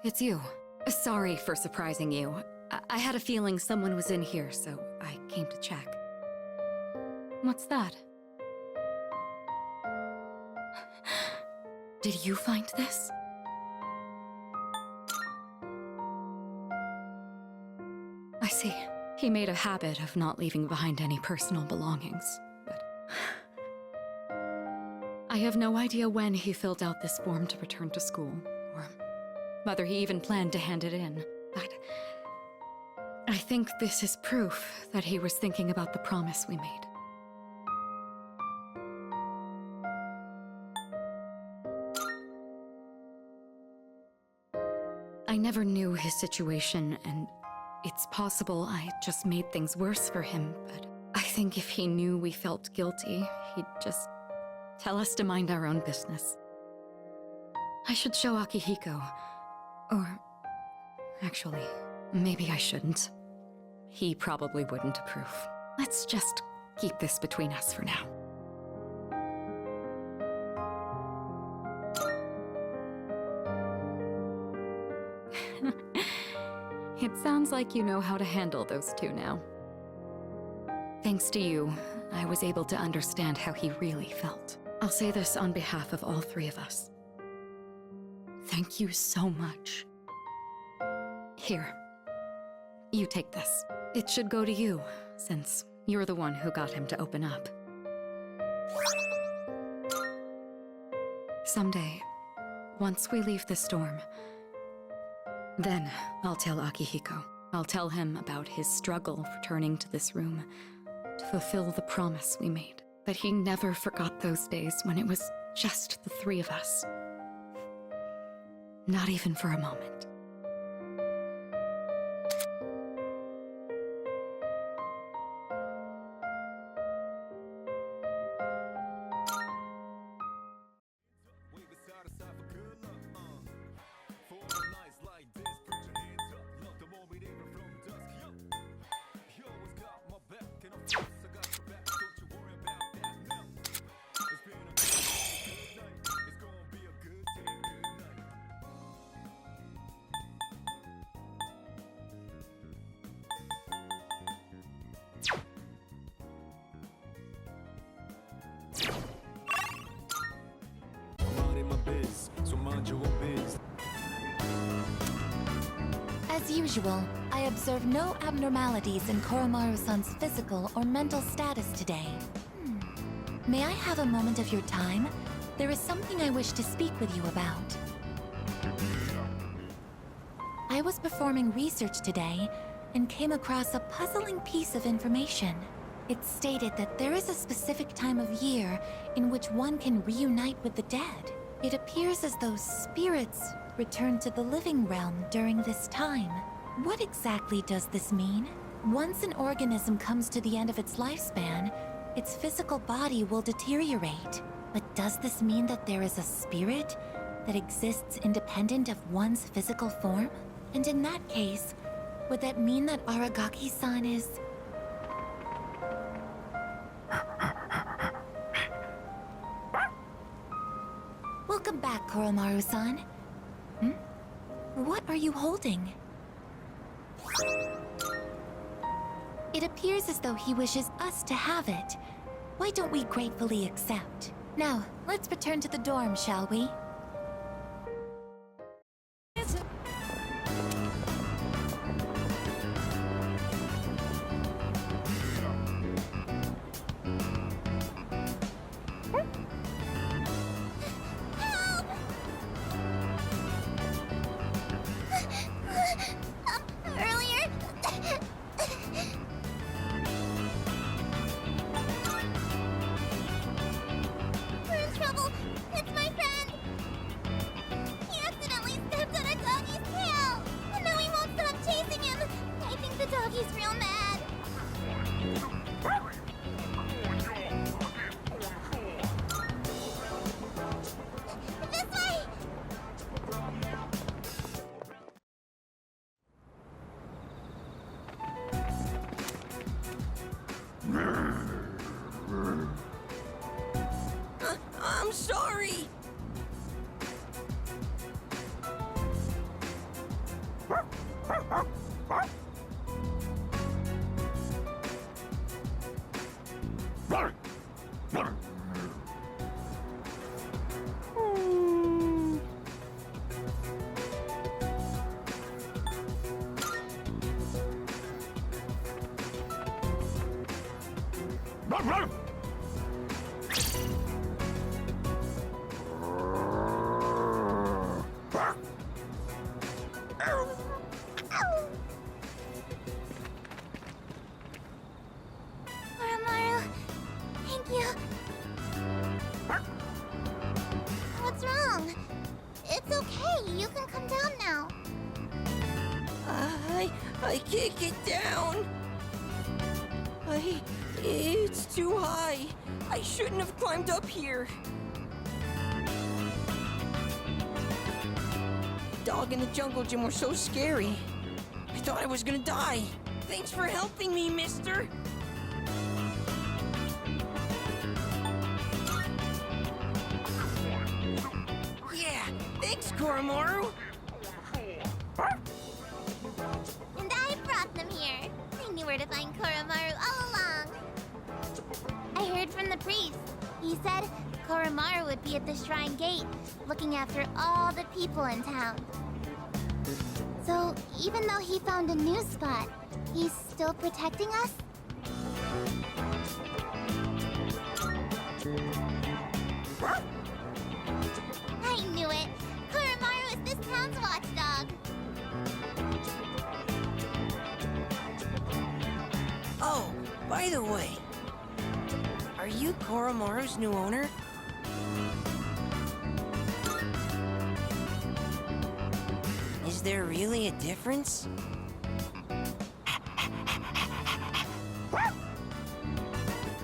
it's you. Sorry for surprising you. I had a feeling someone was in here, so I came to check. What's that? Did you find this? I see. He made a habit of not leaving behind any personal belongings, but... I have no idea when he filled out this form to return to school, or whether he even planned to hand it in, but... I think this is proof that he was thinking about the promise we made. I never knew his situation, and it's possible I just made things worse for him, but I think if he knew we felt guilty, he'd just tell us to mind our own business. I should show Akihiko. Or... actually, maybe I shouldn't. He probably wouldn't approve. Let's just keep this between us for now. It sounds like you know how to handle those two now. Thanks to you, I was able to understand how he really felt. I'll say this on behalf of all three of us. Thank you so much. Here, you take this. It should go to you, since you're the one who got him to open up. Someday, once we leave the storm, then I'll tell Akihiko. I'll tell him about his struggle returning to this room to fulfill the promise we made. That he never forgot those days when it was just the three of us. Not even for a moment. As usual, I observe no abnormalities in Koromaru-san's physical or mental status today. May I have a moment of your time? There is something I wish to speak with you about. I was performing research today and came across a puzzling piece of information. It stated that there is a specific time of year in which one can reunite with the dead. It appears as though spirits return to the living realm during this time. What exactly does this mean? Once an organism comes to the end of its lifespan, its physical body will deteriorate. But does this mean that there is a spirit that exists independent of one's physical form? And in that case, would that mean that Aragaki-san is... Welcome back, Koromaru-san. What are you holding? It appears as though he wishes us to have it. Why don't we gratefully accept? Now, let's return to the dorm, shall we? Earlier... We're in trouble. It's my friend. He accidentally stepped on a doggy's tail. And now he won't stop chasing him. I think the doggy's real mad. This way! I'm sorry! Oromaru, thank you. What's wrong? It's okay. You can come down now. I can't get down. It's too high. I shouldn't have climbed up here. Dog and the jungle gym were so scary. I thought I was gonna die. Thanks for helping me, mister. Yeah, thanks, Koromaru. And I brought them here. I knew where to find Koromaru all along. I heard from the priest. He said Koromaru would be at the shrine gate, looking after all the people in town. So, even though he found a new spot, he's still protecting us? I knew it! Koromaru is this town's watchdog! Oh, by the way, are you Koromaru's new owner? Is there really a difference?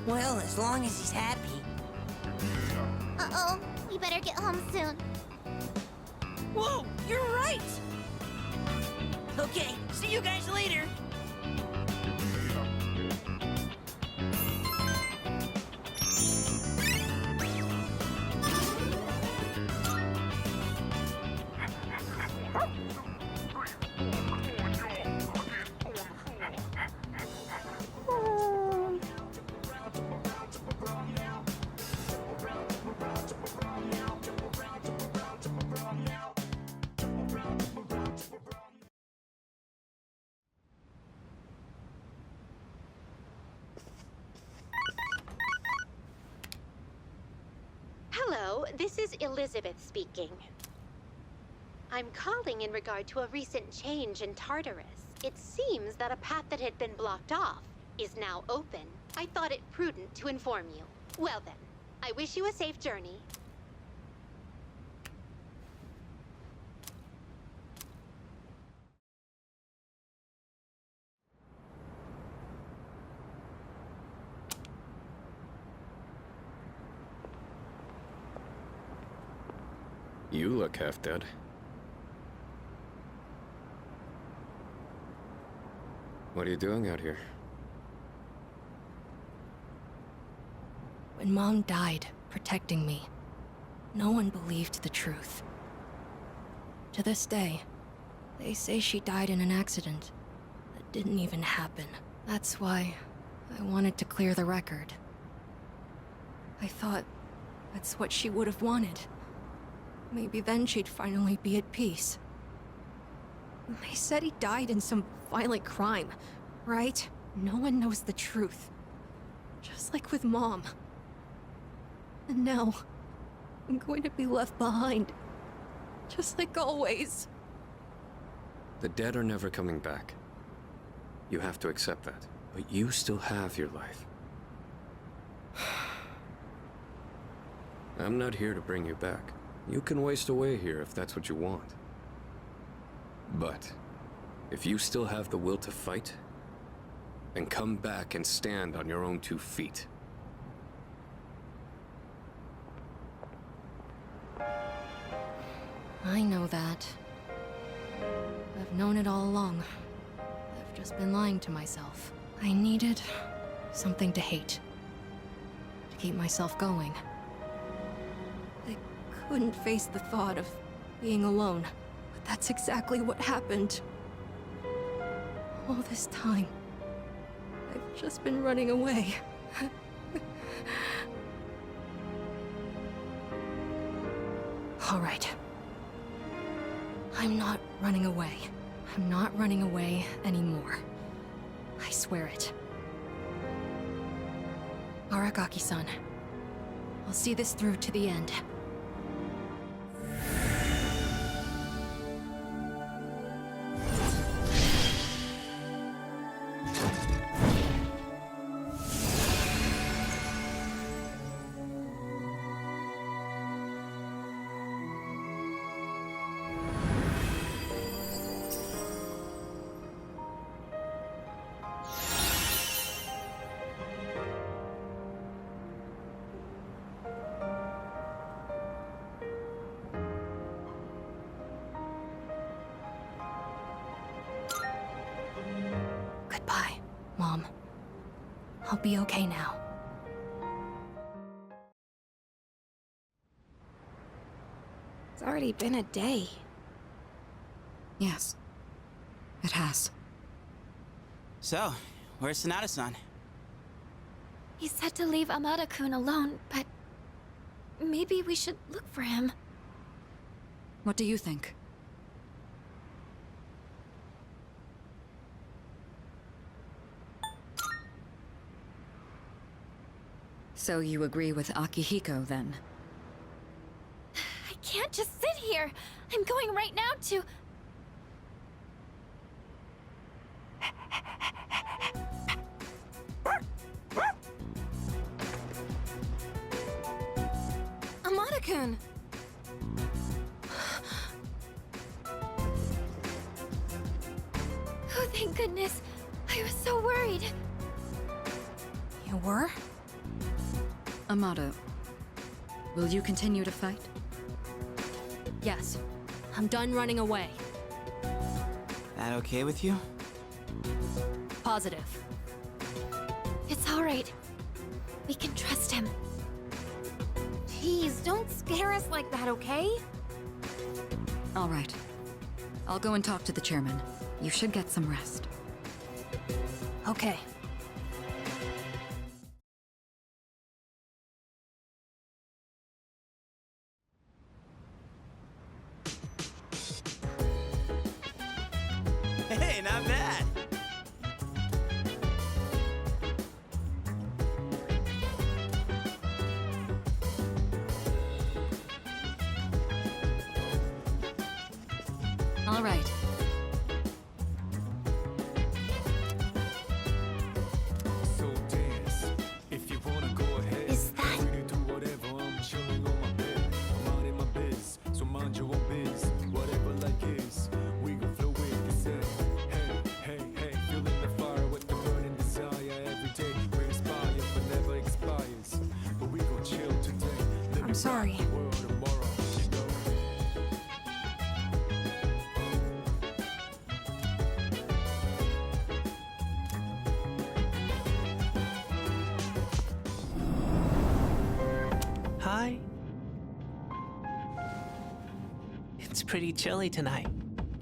Well, as long as he's happy. Uh-oh, we better get home soon. Whoa, you're right! Okay, see you guys later. Hello, this is Elizabeth speaking. I'm calling in regard to a recent change in Tartarus. It seems that a path that had been blocked off is now open. I thought it prudent to inform you. Well then, I wish you a safe journey. You look half dead. What are you doing out here? When Mom died, protecting me, no one believed the truth. To this day, they say she died in an accident that didn't even happen. That's why I wanted to clear the record. I thought that's what she would have wanted. Maybe then she'd finally be at peace. They said he died in some violent crime, right? No one knows the truth. Just like with Mom. And now, I'm going to be left behind. Just like always. The dead are never coming back. You have to accept that. But you still have your life. I'm not here to bring you back. You can waste away here if that's what you want. But if you still have the will to fight, then come back and stand on your own 2 feet. I know that. I've known it all along. I've just been lying to myself. I needed something to hate. To keep myself going. I couldn't face the thought of being alone. But that's exactly what happened. All this time, I've just been running away. All right. I'm not running away. I'm not running away anymore. I swear it. Aragaki-san, I'll see this through to the end. Goodbye, Mom. I'll be okay now. It's already been a day. Yes, it has. So, where's Sonata-san? He said to leave Amada-kun alone, but maybe we should look for him. What do you think? So you agree with Akihiko, then? I can't just sit here. I'm going right now to... Amada-kun! Oh, thank goodness. I was so worried. You were? Amado, will you continue to fight? Yes. I'm done running away. That okay with you? Positive. It's all right. We can trust him. Jeez, don't scare us like that, okay? All right. I'll go and talk to the chairman. You should get some rest. Okay. Hey, not bad! All right. So dance. If you wanna go ahead. Is that... Free to do whatever. I'm chilling on my bed. I'm out in my biz. So mind your own biz. Whatever like is. We gon' flow with this end. Hey, hey, hey. Feeling the fire with the burning desire. Every day we inspire but never expires. But we gon' chill today. Live I'm sorry. the world tomorrow. You know? Hi. It's pretty chilly tonight.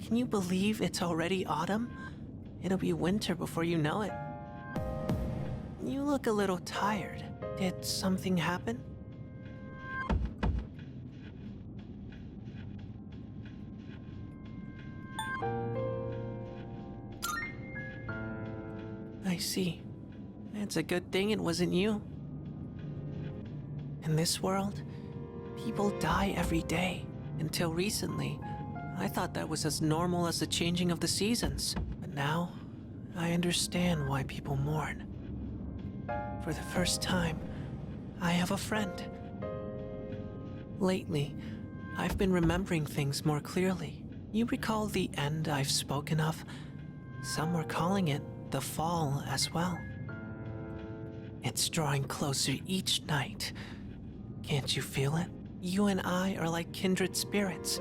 Can you believe it's already autumn? It'll be winter before you know it. You look a little tired. Did something happen? I see. It's a good thing it wasn't you. In this world, people die every day. Until recently, I thought that was as normal as the changing of the seasons. But now, I understand why people mourn. For the first time, I have a friend. Lately, I've been remembering things more clearly. You recall the end I've spoken of? Some were calling it the fall as well. It's drawing closer each night. Can't you feel it? You and I are like kindred spirits.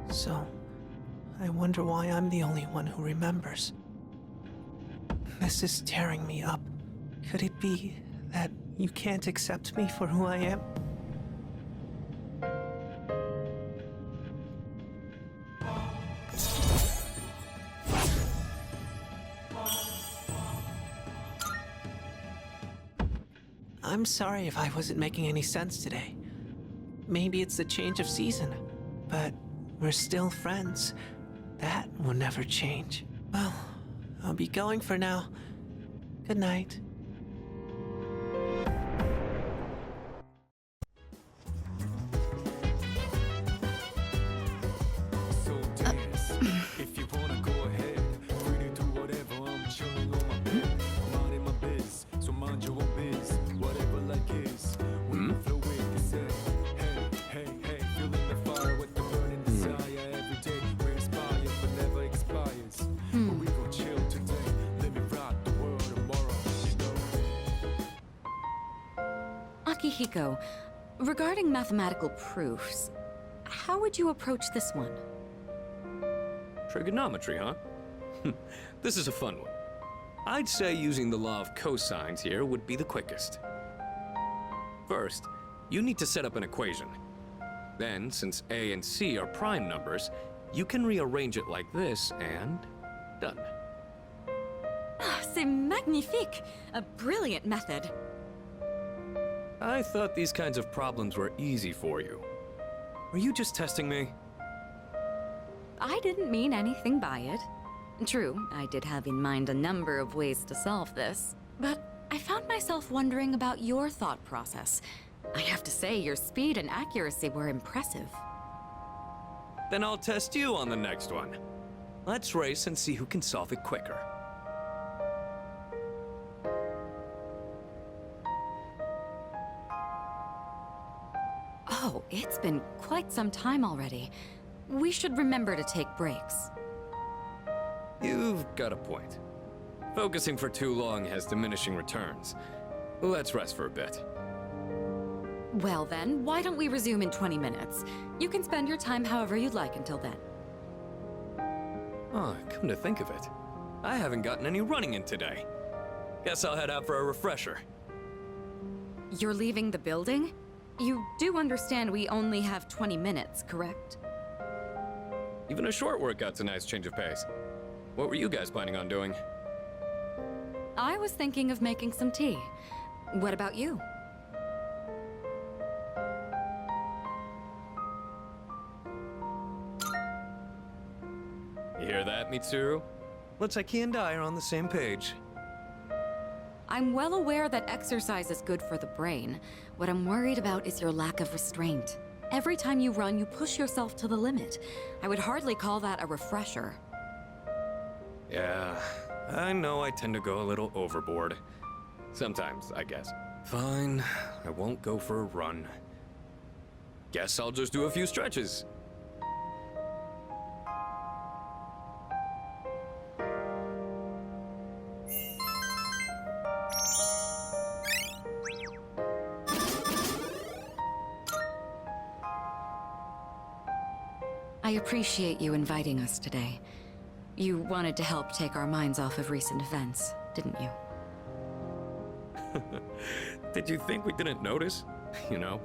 So, I wonder why I'm the only one who remembers. This is tearing me up. Could it be that you can't accept me for who I am? I'm sorry if I wasn't making any sense today. Maybe it's the change of season, but we're still friends. That will never change. Well, I'll be going for now. Good night. So dance. If you wanna go ahead, free to do whatever. I'm chilling on my bed. I'm out in my biz, so mind your own biz. Whatever like is, we can flow with the set. Hey, hey, hey, feeling the fire with the burning desire. Every day we inspire, but never expires. But we gon' chill today. Let me rock the world tomorrow. You know. Akihiko, regarding mathematical proofs, how would you approach this one? Trigonometry, huh? This is a fun one. I'd say using the law of cosines here would be the quickest. First, you need to set up an equation. Then, since A and C are prime numbers, you can rearrange it like this and done. C'est magnifique! A brilliant method. I thought these kinds of problems were easy for you. Were you just testing me? I didn't mean anything by it. True, I did have in mind a number of ways to solve this, but I found myself wondering about your thought process. I have to say, your speed and accuracy were impressive. Then I'll test you on the next one. Let's race and see who can solve it quicker. Oh, it's been quite some time already. We should remember to take breaks. You've got a point. Focusing for too long has diminishing returns. Let's rest for a bit. Well then, why don't we resume in 20 minutes? You can spend your time however you'd like until then. Oh, come to think of it, I haven't gotten any running in today. Guess I'll head out for a refresher. You're leaving the building? You do understand we only have 20 minutes, correct? Even a short workout's a nice change of pace. What were you guys planning on doing? I was thinking of making some tea. What about you? You hear that, Mitsuru? Looks like he and I are on the same page. I'm well aware that exercise is good for the brain. What I'm worried about is your lack of restraint. Every time you run, you push yourself to the limit. I would hardly call that a refresher. Yeah, I know I tend to go a little overboard. Sometimes, I guess. Fine, I won't go for a run. Guess I'll just do a few stretches. I appreciate you inviting us today. You wanted to help take our minds off of recent events, didn't you? Did you think we didn't notice? You know,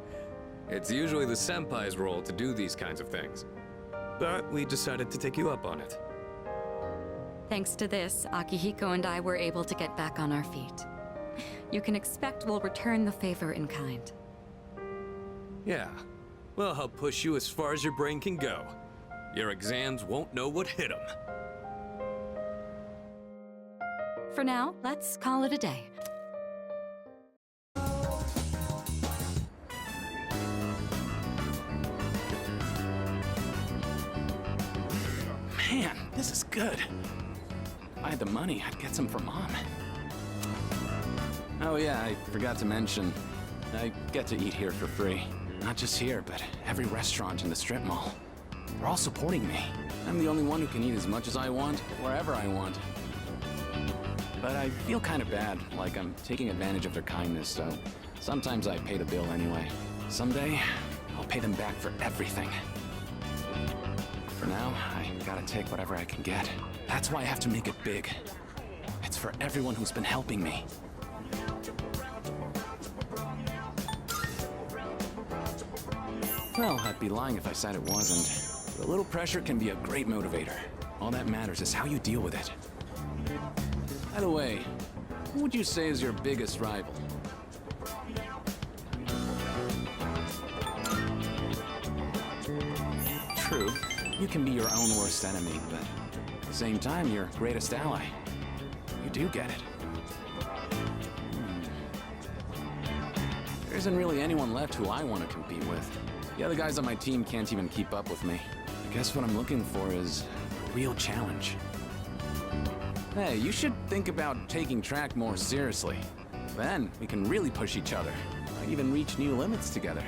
it's usually the senpai's role to do these kinds of things. But we decided to take you up on it. Thanks to this, Akihiko and I were able to get back on our feet. You can expect we'll return the favor in kind. Yeah, we'll help push you as far as your brain can go. Your exams won't know what hit them. For now, let's call it a day. Man, this is good. If I had the money, I'd get some for Mom. Oh yeah, I forgot to mention, I get to eat here for free. Not just here, but every restaurant in the strip mall. They're all supporting me. I'm the only one who can eat as much as I want, wherever I want. But I feel kind of bad, like I'm taking advantage of their kindness, so sometimes I pay the bill anyway. Someday, I'll pay them back for everything. For now, I gotta take whatever I can get. That's why I have to make it big. It's for everyone who's been helping me. Well, I'd be lying if I said it wasn't. A little pressure can be a great motivator. All that matters is how you deal with it. By the way, who would you say is your biggest rival? You can be your own worst enemy, but at the same time, your greatest ally. You do get it. There isn't really anyone left who I want to compete with. The other guys on my team can't even keep up with me. I guess what I'm looking for is a real challenge. Hey, you should think about taking track more seriously. Then we can really push each other. Might even reach new limits together.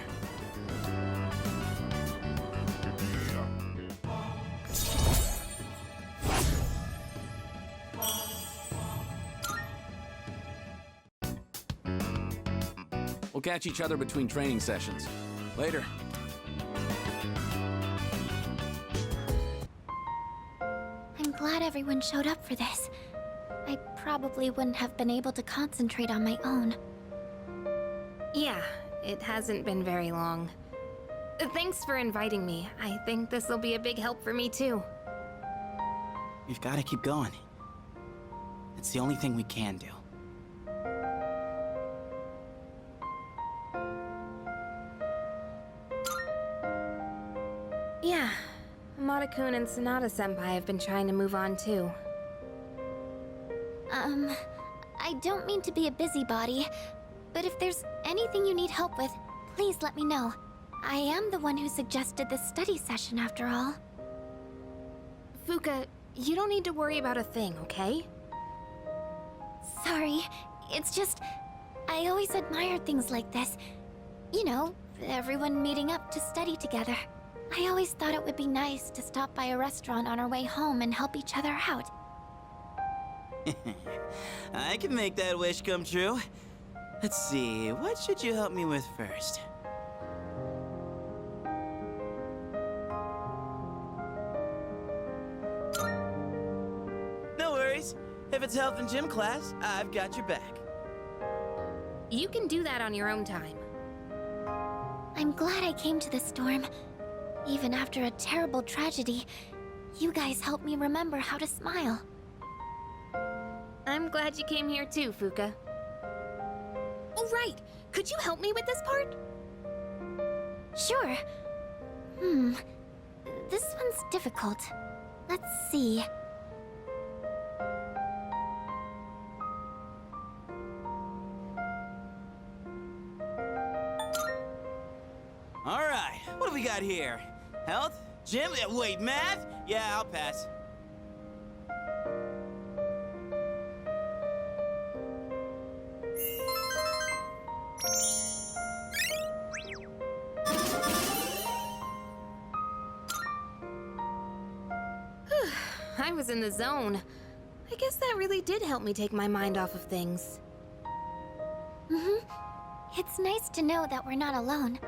We'll catch each other between training sessions. Later. I'm glad everyone showed up for this. I probably wouldn't have been able to concentrate on my own. Yeah, it hasn't been very long. Thanks for inviting me. I think this will be a big help for me too. We've got to keep going. It's the only thing we can do. Yeah, Amada-kun and Sonata-senpai have been trying to move on too. I don't mean to be a busybody, but if there's anything you need help with, please let me know. I am the one who suggested this study session after all. Fuka, you don't need to worry about a thing, okay? Sorry, it's just... I always admired things like this. You know, everyone meeting up to study together. I always thought it would be nice to stop by a restaurant on our way home and help each other out. I can make that wish come true. Let's see, what should you help me with first? No worries. If it's health and gym class, I've got your back. You can do that on your own time. I'm glad I came to the storm. Even after a terrible tragedy, you guys helped me remember how to smile. I'm glad you came here too, Fuka. Oh, right! Could you help me with this part? Sure. This one's difficult. Let's see. All right, what do we got here? Health? Gym? Wait, math? Yeah, I'll pass. I was in the zone. I guess that really did help me take my mind off of things. It's nice to know that we're not alone.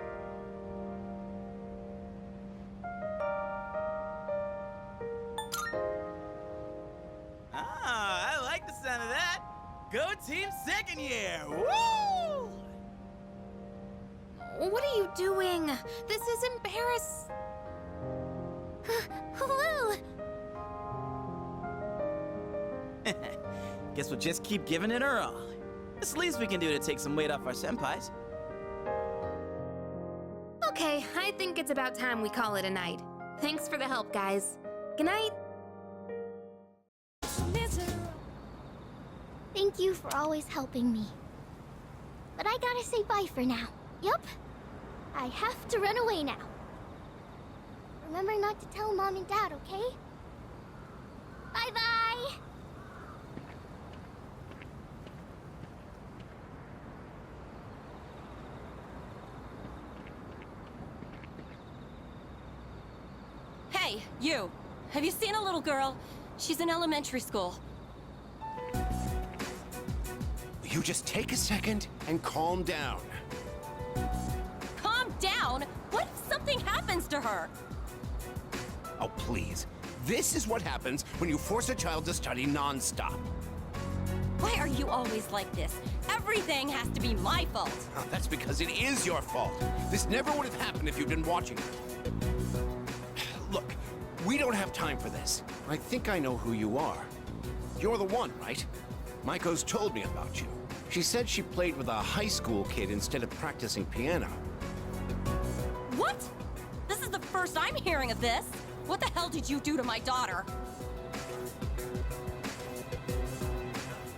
Ah, I like the sound of that. Go team second year! Woo! What are you doing? This is embarrassing. Woo! Guess we'll just keep giving it our all. It's the least we can do to take some weight off our senpais. Okay, I think it's about time we call it a night. Thanks for the help, guys. Good night. Thank you for always helping me. But I gotta say bye for now. Yup. I have to run away now. Remember not to tell Mom and Dad, okay? Bye-bye! Hey, you! Have you seen a little girl? She's in elementary school. You just take a second and calm down. Calm down? What if something happens to her? Oh, please. This is what happens when you force a child to study non-stop. Why are you always like this? Everything has to be my fault. Oh, that's because it is your fault. This never would have happened if you'd been watching her. Look, we don't have time for this. I think I know who you are. You're the one, right? Maiko's told me about you. She said she played with a high school kid instead of practicing piano. What? This is the first I'm hearing of this. What the hell did you do to my daughter?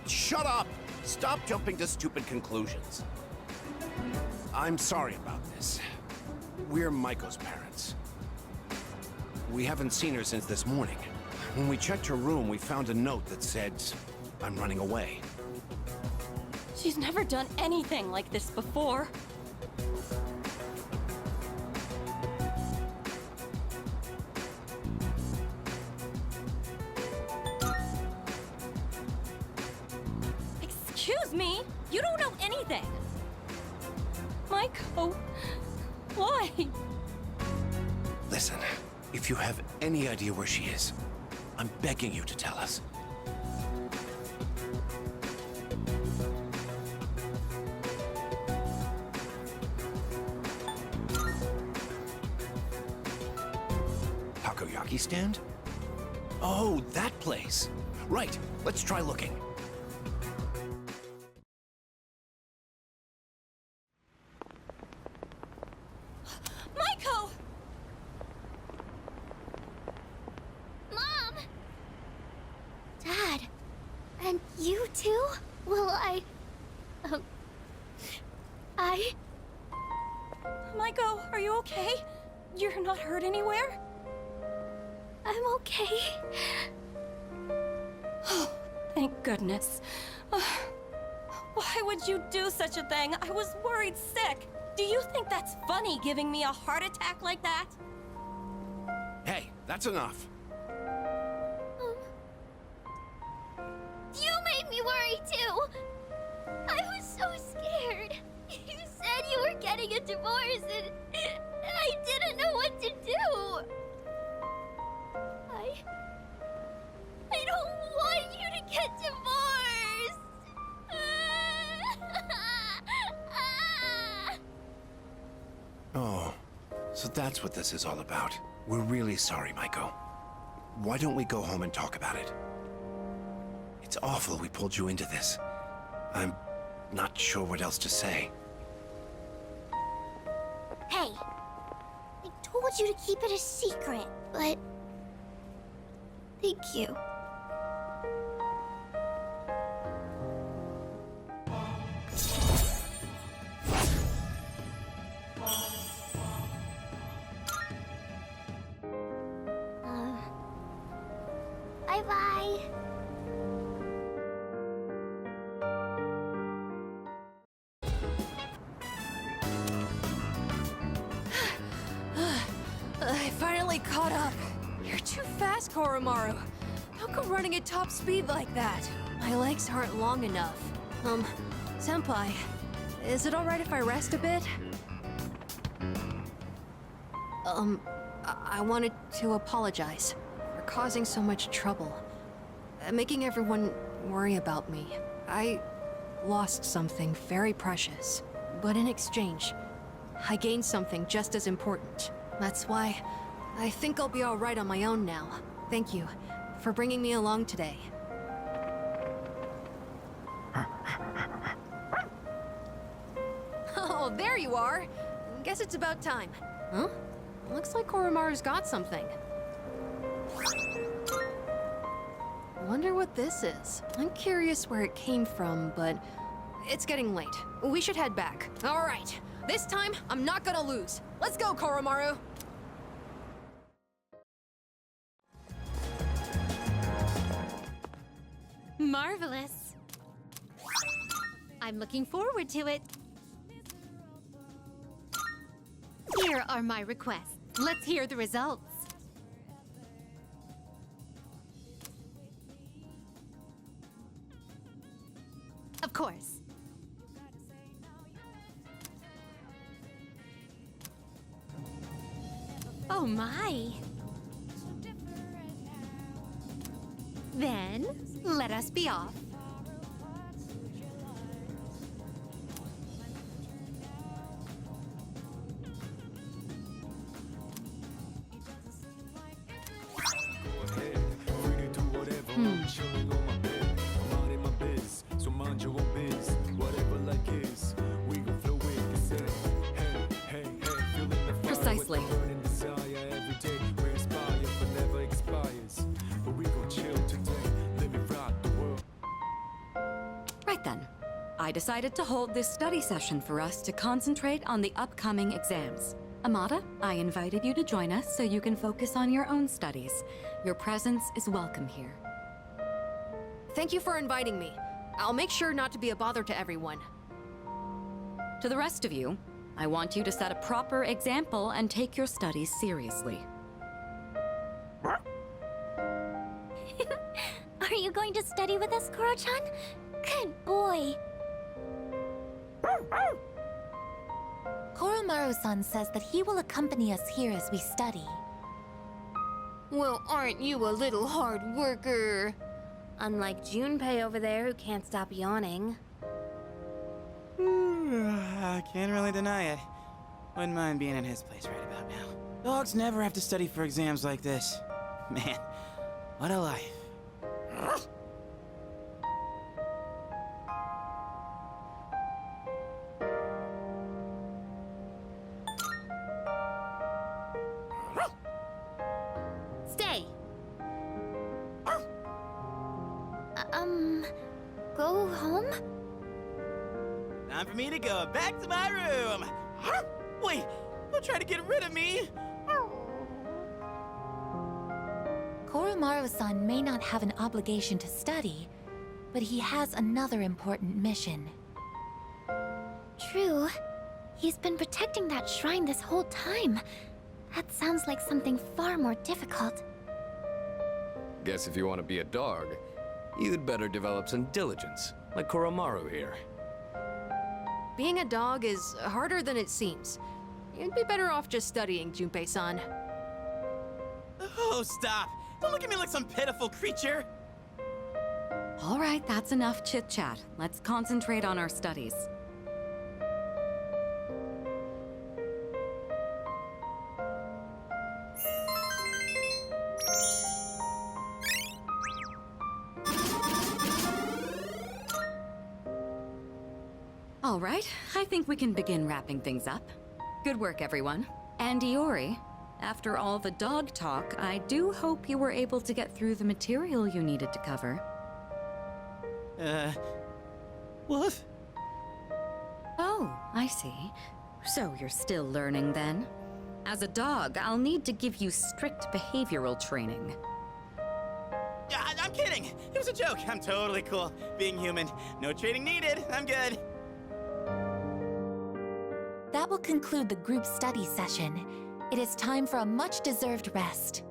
Shut up! Stop jumping to stupid conclusions. I'm sorry about this. We're Maiko's parents. We haven't seen her since this morning. When we checked her room, we found a note that said, "I'm running away." She's never done anything like this before. Excuse me? You don't know anything. Maiko, why? Listen, if you have any idea where she is, I'm begging you to tell us. Takoyaki stand? Oh, that place. Right, let's try looking. Maiko! Mom! Dad! And you too? Well, Maiko, are you okay? You're not hurt anywhere? I'm okay. Oh, thank goodness. Why would you do such a thing? I was worried sick. Do you think that's funny, giving me a heart attack like that? Hey, that's enough. You made me worry too! I was so scared. You said you were getting a divorce and I didn't know what to do. I don't want you to get divorced! Oh, so that's what this is all about. We're really sorry, Maiko. Why don't we go home and talk about it? It's awful we pulled you into this. I'm not sure what else to say. Hey, I told you to keep it a secret, but... Thank you. Bye-bye. I finally caught up. You're too fast, Koromaru. How come running at top speed like that? My legs aren't long enough. Senpai, is it alright if I rest a bit? I wanted to apologize for causing so much trouble. Making everyone worry about me. I lost something very precious. But in exchange, I gained something just as important. That's why I think I'll be alright on my own now. Thank you for bringing me along today. Oh, there you are! Guess it's about time. Huh? Looks like Koromaru's got something. Wonder what this is. I'm curious where it came from, but it's getting late. We should head back. All right. This time, I'm not gonna lose. Let's go, Koromaru! Marvelous. I'm looking forward to it. Here are my requests. Let's hear the results. Of course. Oh my. Then, let us be off. Precisely. I decided to hold this study session for us to concentrate on the upcoming exams. Amada, I invited you to join us so you can focus on your own studies. Your presence is welcome here. Thank you for inviting me. I'll make sure not to be a bother to everyone. To the rest of you, I want you to set a proper example and take your studies seriously. Are you going to study with us, Koro-chan? Good boy. Koromaru-san says that he will accompany us here as we study. Well, aren't you a little hard worker? Unlike Junpei over there, who can't stop yawning. I can't really deny it. Wouldn't mind being in his place right about now. Dogs never have to study for exams like this. Man, what a life. Stay! Go home? Time for me to go back to my room. Wait, don't try to get rid of me. Koromaru-san may not have an obligation to study, but he has another important mission. True. He's been protecting that shrine this whole time. That sounds like something far more difficult. Guess if you want to be a dog, you'd better develop some diligence, like Koromaru here. Being a dog is harder than it seems. You'd be better off just studying, Junpei-san. Oh, stop. Don't look at me like some pitiful creature. All right, that's enough chit-chat. Let's concentrate on our studies. All right, I think we can begin wrapping things up. Good work, everyone. And Iori, after all the dog talk, I do hope you were able to get through the material you needed to cover. Wolf? Oh, I see. So you're still learning then? As a dog, I'll need to give you strict behavioral training. I'm kidding. It was a joke. I'm totally cool. Being human. No training needed. I'm good. That will conclude the group study session. It is time for a much-deserved rest.